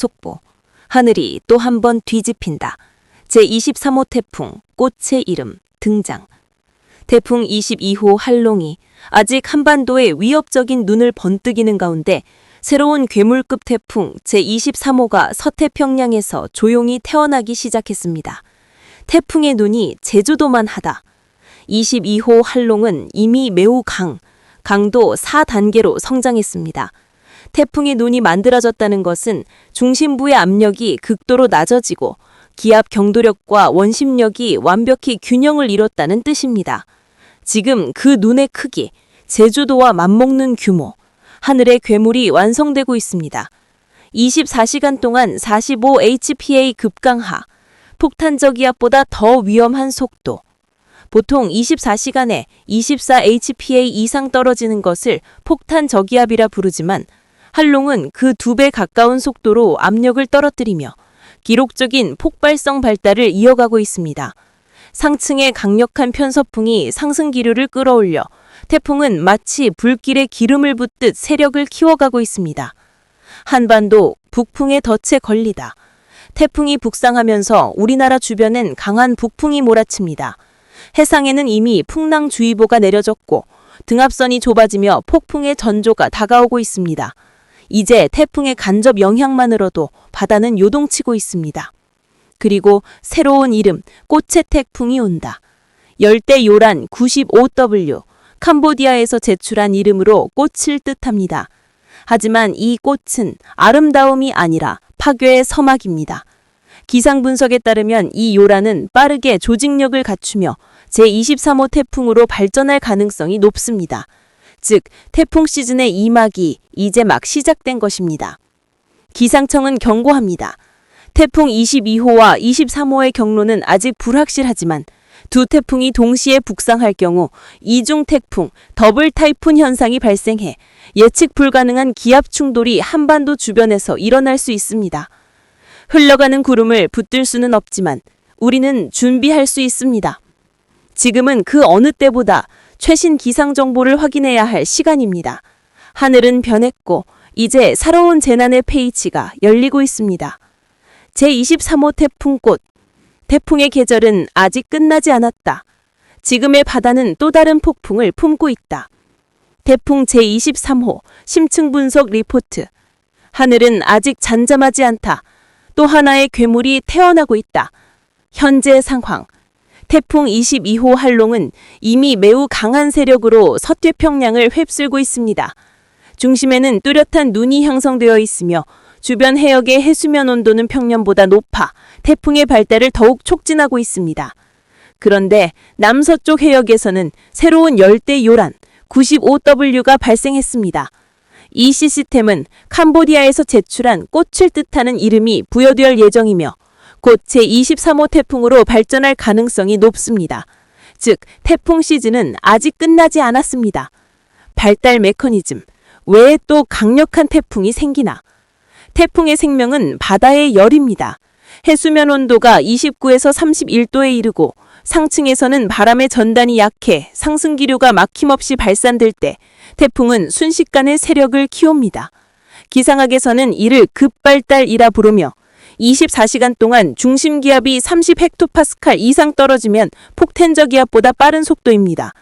속보. 하늘이 또 한 번 뒤집힌다. 제23호 태풍 꽃의 이름 등장. 태풍 22호 한롱이 아직 한반도에 위협적인 눈을 번뜩이는 가운데 새로운 괴물급 태풍 제23호가 서태평양에서 조용히 태어나기 시작했습니다. 태풍의 눈이 제주도만 하다. 22호 한롱은 이미 매우 강도 4단계로 성장했습니다. 태풍의 눈이 만들어졌다는 것은 중심부의 압력이 극도로 낮아지고 기압 경도력과 원심력이 완벽히 균형을 이뤘다는 뜻입니다. 지금 그 눈의 크기, 제주도와 맞먹는 규모, 하늘의 괴물이 완성되고 있습니다. 24시간 동안 45 HPA 급강하, 폭탄 저기압보다 더 위험한 속도. 보통 24시간에 24 HPA 이상 떨어지는 것을 폭탄 저기압이라 부르지만 한롱은 그 2배 가까운 속도로 압력을 떨어뜨리며 기록적인 폭발성 발달을 이어가고 있습니다. 상층의 강력한 편서풍이 상승 기류를 끌어올려 태풍은 마치 불길에 기름을 붓듯 세력을 키워가고 있습니다. 한반도 북풍의 덫에 걸리다. 태풍이 북상하면서 우리나라 주변엔 강한 북풍이 몰아칩니다. 해상에는 이미 풍랑주의보가 내려졌고 등압선이 좁아지며 폭풍의 전조가 다가오고 있습니다. 이제 태풍의 간접 영향만으로도 바다는 요동치고 있습니다. 그리고 새로운 이름, 꽃의 태풍이 온다. 열대 요란 95W, 캄보디아에서 제출한 이름으로 꽃을 뜻합니다. 하지만 이 꽃은 아름다움이 아니라 파괴의 서막입니다. 기상 분석에 따르면 이 요란은 빠르게 조직력을 갖추며 제23호 태풍으로 발전할 가능성이 높습니다. 즉, 태풍 시즌의 이막이 이제 막 시작된 것입니다. 기상청은 경고합니다. 태풍 22호와 23호의 경로는 아직 불확실하지만 두 태풍이 동시에 북상할 경우 이중 태풍, 더블 타이푼 현상이 발생해 예측 불가능한 기압 충돌이 한반도 주변에서 일어날 수 있습니다. 흘러가는 구름을 붙들 수는 없지만 우리는 준비할 수 있습니다. 지금은 그 어느 때보다 최신 기상 정보를 확인해야 할 시간입니다. 하늘은 변했고 이제 새로운 재난의 페이지가 열리고 있습니다. 제23호 태풍꽃. 태풍의 계절은 아직 끝나지 않았다. 지금의 바다는 또 다른 폭풍을 품고 있다. 태풍 제23호 심층 분석 리포트. 하늘은 아직 잠잠하지 않다. 또 하나의 괴물이 태어나고 있다. 현재 상황. 태풍 22호 한롱은 이미 매우 강한 세력으로 서태평양을 휩쓸고 있습니다. 중심에는 뚜렷한 눈이 형성되어 있으며 주변 해역의 해수면 온도는 평년보다 높아 태풍의 발달을 더욱 촉진하고 있습니다. 그런데 남서쪽 해역에서는 새로운 열대 요란 95W가 발생했습니다. 이 시스템은 캄보디아에서 제출한 꽃을 뜻하는 이름이 부여될 예정이며 곧 제23호 태풍으로 발전할 가능성이 높습니다. 즉, 태풍 시즌은 아직 끝나지 않았습니다. 발달 메커니즘, 왜 또 강력한 태풍이 생기나? 태풍의 생명은 바다의 열입니다. 해수면 온도가 29에서 31도에 이르고 상층에서는 바람의 전단이 약해 상승 기류가 막힘없이 발산될 때 태풍은 순식간에 세력을 키웁니다. 기상학에서는 이를 급발달이라 부르며 24시간 동안 중심 기압이 30헥토파스칼 이상 떨어지면 폭탄 저기압보다 빠른 속도입니다.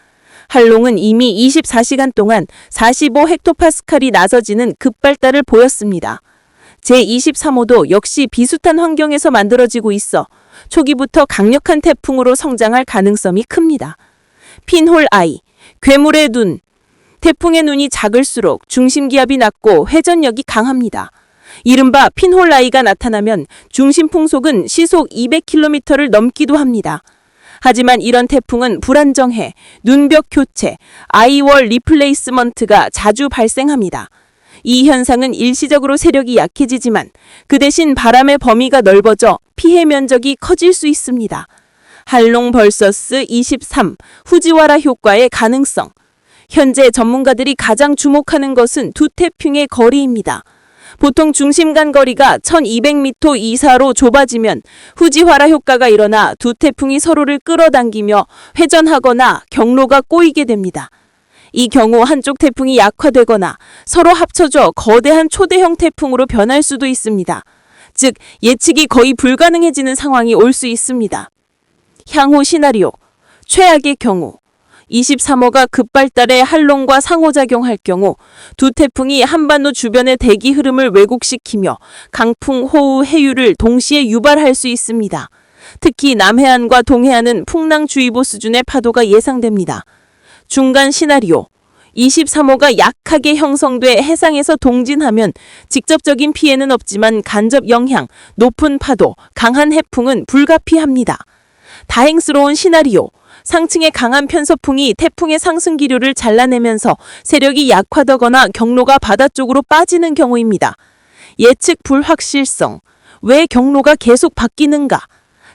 한롱은 이미 24시간 동안 45헥토파스칼이 낮아지는 급발달을 보였습니다. 제23호도 역시 비슷한 환경에서 만들어지고 있어 초기부터 강력한 태풍으로 성장할 가능성이 큽니다. 핀홀 아이, 괴물의 눈. 태풍의 눈이 작을수록 중심 기압이 낮고 회전력이 강합니다. 이른바 핀홀 아이가 나타나면 중심 풍속은 시속 200km를 넘기도 합니다. 하지만 이런 태풍은 불안정해 눈벽 교체, 아이월 리플레이스먼트가 자주 발생합니다. 이 현상은 일시적으로 세력이 약해지지만 그 대신 바람의 범위가 넓어져 피해 면적이 커질 수 있습니다. 한롱 vs 23 후지와라 효과의 가능성. 현재 전문가들이 가장 주목하는 것은 두 태풍의 거리입니다. 보통 중심 간 거리가 1200m 이사로 좁아지면 후지와라 효과가 일어나 두 태풍이 서로를 끌어당기며 회전하거나 경로가 꼬이게 됩니다. 이 경우 한쪽 태풍이 약화되거나 서로 합쳐져 거대한 초대형 태풍으로 변할 수도 있습니다. 즉 예측이 거의 불가능해지는 상황이 올 수 있습니다. 향후 시나리오, 최악의 경우 23호가 급발달해 한롱과 상호작용할 경우 두 태풍이 한반도 주변의 대기 흐름을 왜곡시키며 강풍, 호우, 해유를 동시에 유발할 수 있습니다. 특히 남해안과 동해안은 풍랑주의보 수준의 파도가 예상됩니다. 중간 시나리오, 23호가 약하게 형성돼 해상에서 동진하면 직접적인 피해는 없지만 간접 영향, 높은 파도, 강한 해풍은 불가피합니다. 다행스러운 시나리오, 상층의 강한 편서풍이 태풍의 상승 기류를 잘라내면서 세력이 약화되거나 경로가 바다 쪽으로 빠지는 경우입니다. 예측 불확실성, 왜 경로가 계속 바뀌는가?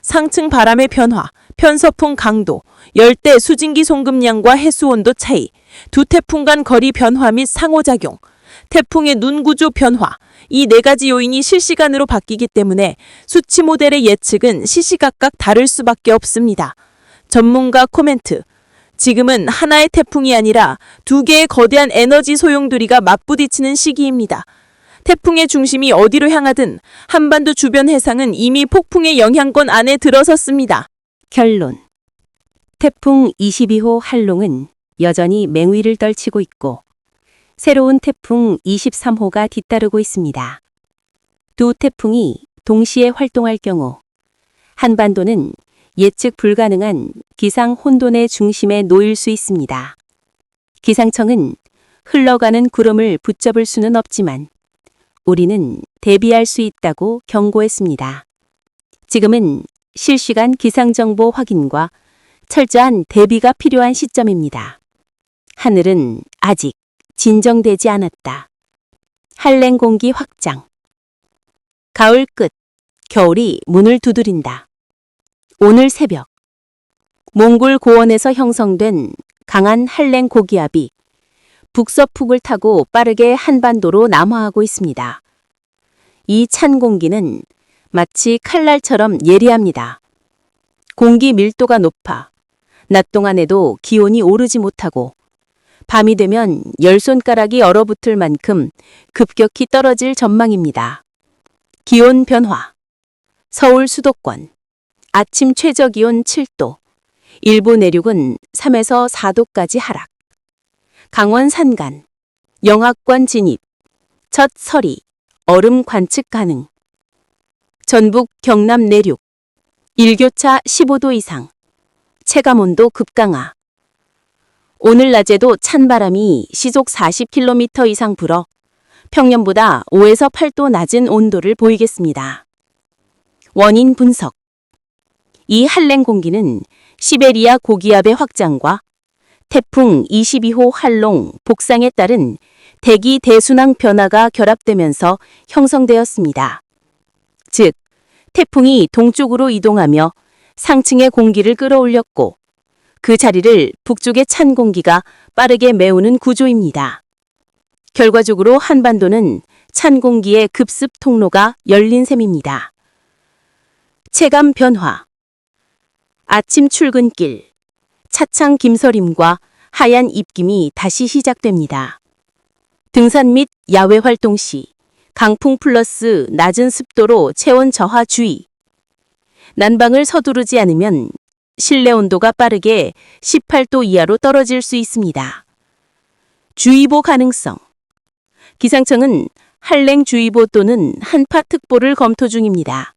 상층 바람의 변화, 편서풍 강도, 열대 수증기 송금량과 해수온도 차이, 두 태풍 간 거리 변화 및 상호작용, 태풍의 눈 구조 변화, 이 네 가지 요인이 실시간으로 바뀌기 때문에 수치 모델의 예측은 시시각각 다를 수밖에 없습니다. 전문가 코멘트. 지금은 하나의 태풍이 아니라 두 개의 거대한 에너지 소용돌이가 맞부딪히는 시기입니다. 태풍의 중심이 어디로 향하든 한반도 주변 해상은 이미 폭풍의 영향권 안에 들어섰습니다. 결론. 태풍 22호 한롱은 여전히 맹위를 떨치고 있고 새로운 태풍 23호가 뒤따르고 있습니다. 두 태풍이 동시에 활동할 경우 한반도는 예측 불가능한 기상 혼돈의 중심에 놓일 수 있습니다. 기상청은 흘러가는 구름을 붙잡을 수는 없지만 우리는 대비할 수 있다고 경고했습니다. 지금은 실시간 기상정보 확인과 철저한 대비가 필요한 시점입니다. 하늘은 아직 진정되지 않았다. 한랭 공기 확장. 가을 끝, 겨울이 문을 두드린다. 오늘 새벽, 몽골 고원에서 형성된 강한 한랭 고기압이 북서풍을 타고 빠르게 한반도로 남하하고 있습니다. 이 찬 공기는 마치 칼날처럼 예리합니다. 공기 밀도가 높아 낮 동안에도 기온이 오르지 못하고 밤이 되면 열 손가락이 얼어붙을 만큼 급격히 떨어질 전망입니다. 기온 변화. 서울 수도권. 아침 최저기온 7도. 일부 내륙은 3에서 4도까지 하락. 강원 산간. 영하권 진입. 첫 서리. 얼음 관측 가능. 전북 경남 내륙. 일교차 15도 이상. 체감온도 급강하. 오늘 낮에도 찬바람이 시속 40km 이상 불어 평년보다 5에서 8도 낮은 온도를 보이겠습니다. 원인 분석. 이 한랭 공기는 시베리아 고기압의 확장과 태풍 22호 한롱 복상에 따른 대기 대순환 변화가 결합되면서 형성되었습니다. 즉, 태풍이 동쪽으로 이동하며 상층의 공기를 끌어올렸고 그 자리를 북쪽의 찬 공기가 빠르게 메우는 구조입니다. 결과적으로 한반도는 찬 공기의 급습 통로가 열린 셈입니다. 체감 변화. 아침 출근길. 차창 김서림과 하얀 입김이 다시 시작됩니다. 등산 및 야외 활동 시 강풍 플러스 낮은 습도로 체온 저하 주의. 난방을 서두르지 않으면 실내 온도가 빠르게 18도 이하로 떨어질 수 있습니다. 주의보 가능성. 기상청은 한랭주의보 또는 한파특보를 검토 중입니다.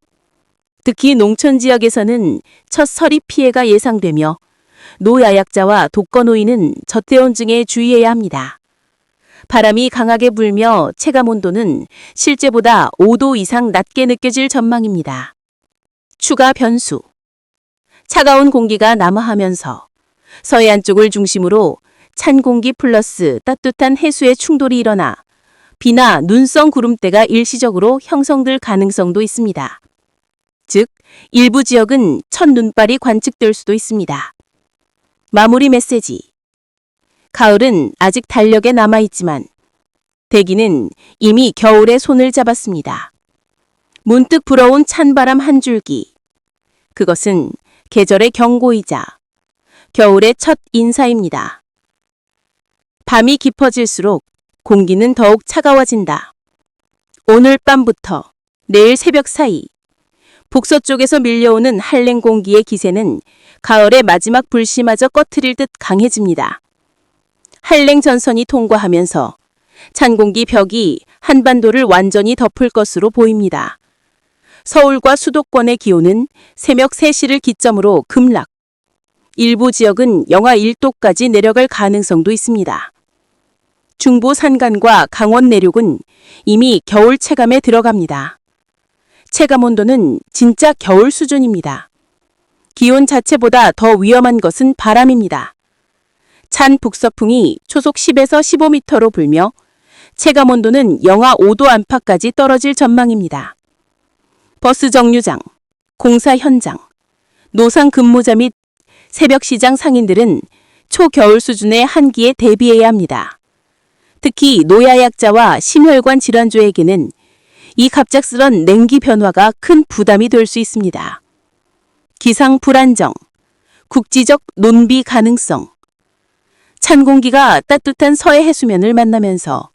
특히 농촌 지역에서는 첫 서리 피해가 예상되며 노야약자와 독거노인은 저체온증에 주의해야 합니다. 바람이 강하게 불며 체감온도는 실제보다 5도 이상 낮게 느껴질 전망입니다. 추가 변수. 차가운 공기가 남하하면서 서해안 쪽을 중심으로 찬 공기 플러스 따뜻한 해수의 충돌이 일어나 비나 눈성 구름대가 일시적으로 형성될 가능성도 있습니다. 즉, 일부 지역은 첫눈발이 관측될 수도 있습니다. 마무리 메시지. 가을은 아직 달력에 남아있지만 대기는 이미 겨울에 손을 잡았습니다. 문득 불어온 찬바람 한 줄기. 그것은 계절의 경고이자 겨울의 첫 인사입니다. 밤이 깊어질수록 공기는 더욱 차가워진다. 오늘 밤부터 내일 새벽 사이 북서쪽에서 밀려오는 한랭 공기의 기세는 가을의 마지막 불씨마저 꺼트릴 듯 강해집니다. 한랭 전선이 통과하면서 찬 공기 벽이 한반도를 완전히 덮을 것으로 보입니다. 서울과 수도권의 기온은 새벽 3시를 기점으로 급락. 일부 지역은 영하 1도까지 내려갈 가능성도 있습니다. 중부 산간과 강원 내륙은 이미 겨울 체감에 들어갑니다. 체감 온도는 진짜 겨울 수준입니다. 기온 자체보다 더 위험한 것은 바람입니다. 찬 북서풍이 초속 10에서 15m로 불며 체감 온도는 영하 5도 안팎까지 떨어질 전망입니다. 버스 정류장, 공사 현장, 노상 근무자 및 새벽 시장 상인들은 초겨울 수준의 한기에 대비해야 합니다. 특히 노야약자와 심혈관 질환조에게는 이 갑작스런 냉기 변화가 큰 부담이 될 수 있습니다. 기상 불안정, 국지적 논비 가능성. 찬 공기가 따뜻한 서해 해수면을 만나면서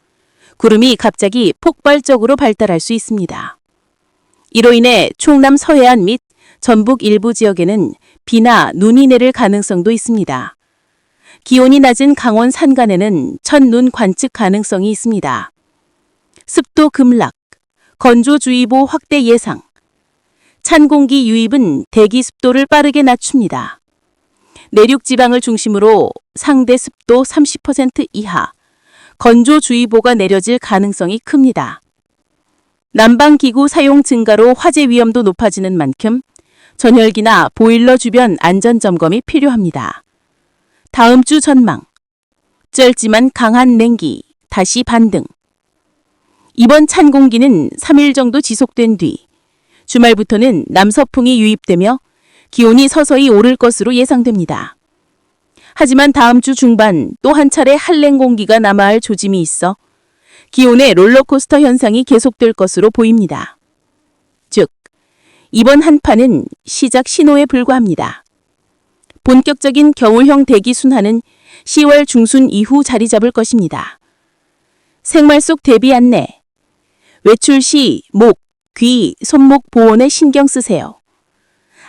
구름이 갑자기 폭발적으로 발달할 수 있습니다. 이로 인해 충남 서해안 및 전북 일부 지역에는 비나 눈이 내릴 가능성도 있습니다. 기온이 낮은 강원 산간에는 첫눈 관측 가능성이 있습니다. 습도 급락, 건조주의보 확대 예상. 찬 공기 유입은 대기 습도를 빠르게 낮춥니다. 내륙 지방을 중심으로 상대 습도 30% 이하, 건조주의보가 내려질 가능성이 큽니다. 난방기구 사용 증가로 화재 위험도 높아지는 만큼 전열기나 보일러 주변 안전점검이 필요합니다. 다음 주 전망. 짧지만 강한 냉기, 다시 반등. 이번 찬 공기는 3일 정도 지속된 뒤 주말부터는 남서풍이 유입되며 기온이 서서히 오를 것으로 예상됩니다. 하지만 다음 주 중반 또 한 차례 한랭 공기가 남아할 조짐이 있어 기온의 롤러코스터 현상이 계속될 것으로 보입니다. 즉, 이번 한파는 시작 신호에 불과합니다. 본격적인 겨울형 대기 순환은 10월 중순 이후 자리 잡을 것입니다. 생활 속 대비 안내. 외출 시 목, 귀, 손목 보온에 신경 쓰세요.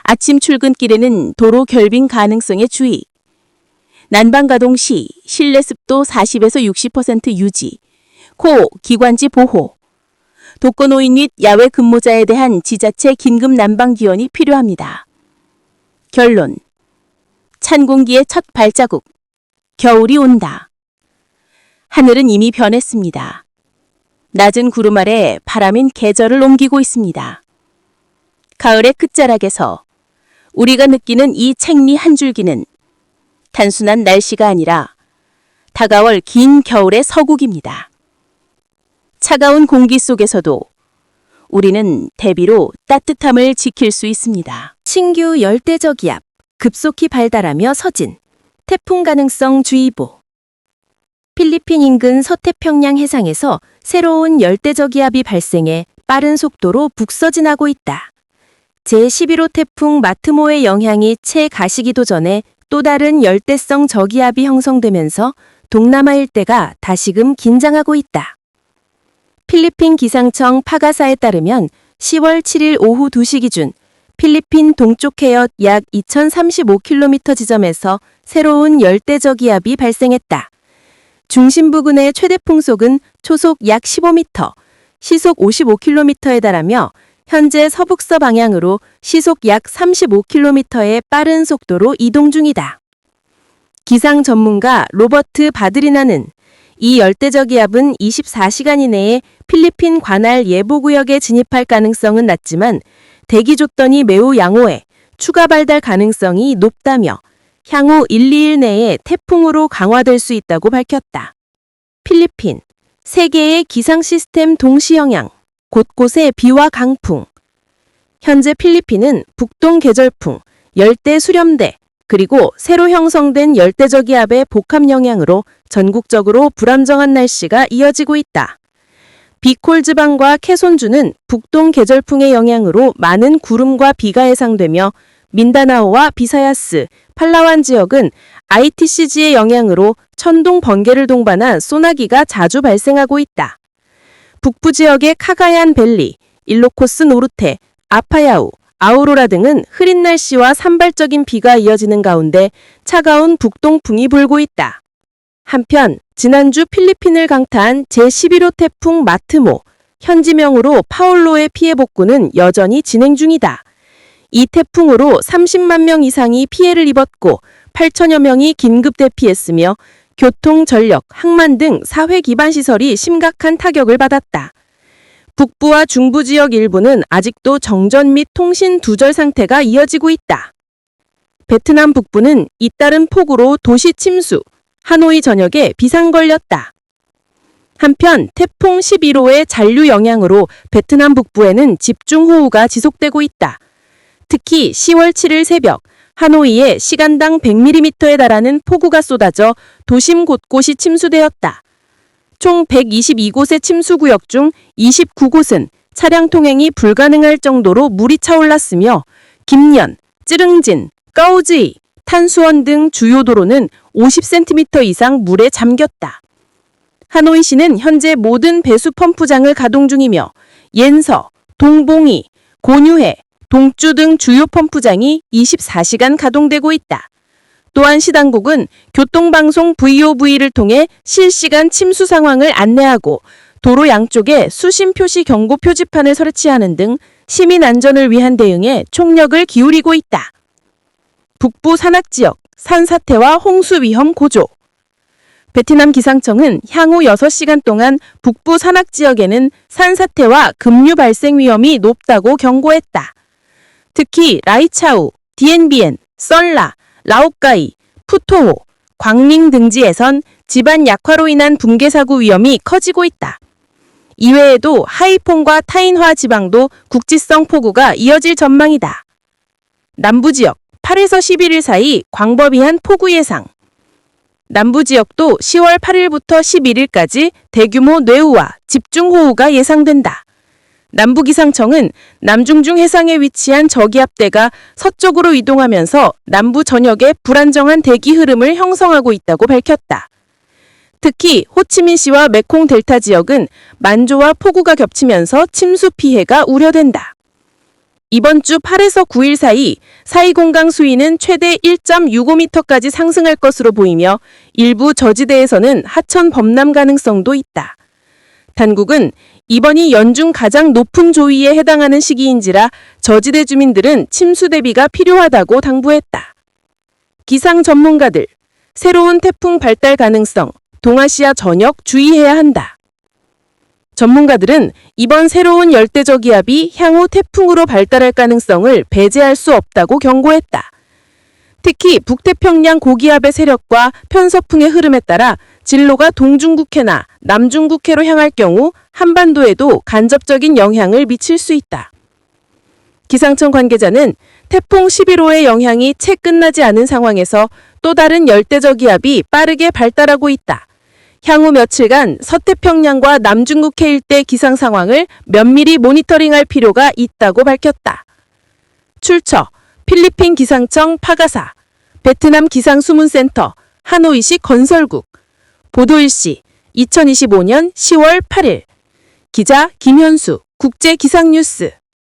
아침 출근길에는 도로 결빙 가능성에 주의. 난방 가동 시 실내 습도 40에서 60% 유지. 코, 기관지 보호. 독거노인 및 야외 근무자에 대한 지자체 긴급 난방 지원이 필요합니다. 결론. 찬 공기의 첫 발자국. 겨울이 온다. 하늘은 이미 변했습니다. 낮은 구름 아래 바람은 계절을 옮기고 있습니다. 가을의 끝자락에서 우리가 느끼는 이 책리 한 줄기는 단순한 날씨가 아니라 다가올 긴 겨울의 서국입니다. 차가운 공기 속에서도 우리는 대비로 따뜻함을 지킬 수 있습니다. 신규 열대저기압, 급속히 발달하며 서진, 태풍 가능성 주의보. 필리핀 인근 서태평양 해상에서 새로운 열대저기압이 발생해 빠른 속도로 북서진하고 있다. 제11호 태풍 마트모의 영향이 채 가시기도 전에 또 다른 열대성 저기압이 형성되면서 동남아 일대가 다시금 긴장하고 있다. 필리핀 기상청 파가사에 따르면 10월 7일 오후 2시 기준 필리핀 동쪽 해역 약 2035km 지점에서 새로운 열대저기압이 발생했다. 중심 부근의 최대 풍속은 초속 약 15m, 시속 55km에 달하며 현재 서북서 방향으로 시속 약 35km의 빠른 속도로 이동 중이다. 기상 전문가 로버트 바드리나는 이 열대저기압은 24시간 이내에 필리핀 관할 예보구역에 진입할 가능성은 낮지만 대기 조건이 매우 양호해 추가 발달 가능성이 높다며 향후 1, 2일 내에 태풍으로 강화될 수 있다고 밝혔다. 필리핀, 세계의 기상 시스템 동시 영향, 곳곳에 비와 강풍. 현재 필리핀은 북동 계절풍, 열대 수렴대, 그리고 새로 형성된 열대저기압의 복합 영향으로 전국적으로 불안정한 날씨가 이어지고 있다. 비콜 지방과 케손주는 북동 계절풍의 영향으로 많은 구름과 비가 예상되며 민다나오와 비사야스, 팔라완 지역은 ITCG의 영향으로 천둥 번개를 동반한 소나기가 자주 발생하고 있다. 북부 지역의 카가얀 밸리, 일로코스 노르테, 아파야우, 아우로라 등은 흐린 날씨와 산발적인 비가 이어지는 가운데 차가운 북동풍이 불고 있다. 한편 지난주 필리핀을 강타한 제11호 태풍 마트모, 현지명으로 파올로의 피해 복구는 여전히 진행 중이다. 이 태풍으로 30만 명 이상이 피해를 입었고 8천여 명이 긴급 대피했으며 교통, 전력, 항만 등 사회 기반 시설이 심각한 타격을 받았다. 북부와 중부 지역 일부는 아직도 정전 및 통신 두절 상태가 이어지고 있다. 베트남 북부는 잇따른 폭우로 도시 침수, 하노이 전역에 비상 걸렸다. 한편 태풍 11호의 잔류 영향으로 베트남 북부에는 집중호우가 지속되고 있다. 특히 10월 7일 새벽 하노이에 시간당 100mm에 달하는 폭우가 쏟아져 도심 곳곳이 침수되었다. 총 122곳의 침수구역 중 29곳은 차량 통행이 불가능할 정도로 물이 차올랐으며 김년, 찌릉진, 까오즈이, 탄수원 등 주요 도로는 50cm 이상 물에 잠겼다. 하노이시는 현재 모든 배수 펌프장을 가동 중이며 옌서, 동봉이, 고뉴해, 동주 등 주요 펌프장이 24시간 가동되고 있다. 또한 시당국은 교통방송 VOV를 통해 실시간 침수 상황을 안내하고 도로 양쪽에 수신 표시 경고 표지판을 설치하는 등 시민 안전을 위한 대응에 총력을 기울이고 있다. 북부 산악지역, 산사태와 홍수 위험 고조. 베트남 기상청은 향후 6시간 동안 북부 산악지역에는 산사태와 급류 발생 위험이 높다고 경고했다. 특히 라이차우, 디엔비엔, 썰라, 라오카이, 푸토호, 광닝 등지에선 지반 약화로 인한 붕괴 사고 위험이 커지고 있다. 이외에도 하이퐁과 타인화 지방도 국지성 폭우가 이어질 전망이다. 남부지역 8에서 11일 사이 광범위한 폭우 예상. 남부지역도 10월 8일부터 11일까지 대규모 뇌우와 집중호우가 예상된다. 남부기상청은 남중중 해상에 위치한 저기압대가 서쪽으로 이동하면서 남부 전역에 불안정한 대기 흐름을 형성하고 있다고 밝혔다. 특히 호치민시와 메콩 델타 지역은 만조와 폭우가 겹치면서 침수 피해가 우려된다. 이번 주 8에서 9일 사이 사이공강 수위는 최대 1.65m까지 상승할 것으로 보이며 일부 저지대에서는 하천 범람 가능성도 있다. 당국은 이번이 연중 가장 높은 조위에 해당하는 시기인지라 저지대 주민들은 침수 대비가 필요하다고 당부했다. 기상 전문가들, 새로운 태풍 발달 가능성, 동아시아 전역 주의해야 한다. 전문가들은 이번 새로운 열대저기압이 향후 태풍으로 발달할 가능성을 배제할 수 없다고 경고했다. 특히 북태평양 고기압의 세력과 편서풍의 흐름에 따라 진로가 동중국해나 남중국해로 향할 경우 한반도에도 간접적인 영향을 미칠 수 있다. 기상청 관계자는 태풍 11호의 영향이 채 끝나지 않은 상황에서 또 다른 열대저기압이 빠르게 발달하고 있다. 향후 며칠간 서태평양과 남중국해 일대 기상 상황을 면밀히 모니터링할 필요가 있다고 밝혔다. 출처 필리핀 기상청 파가사, 베트남 기상수문센터, 하노이시 건설국, 보도일시 2025년 10월 8일, 기자 김현수, 국제기상뉴스.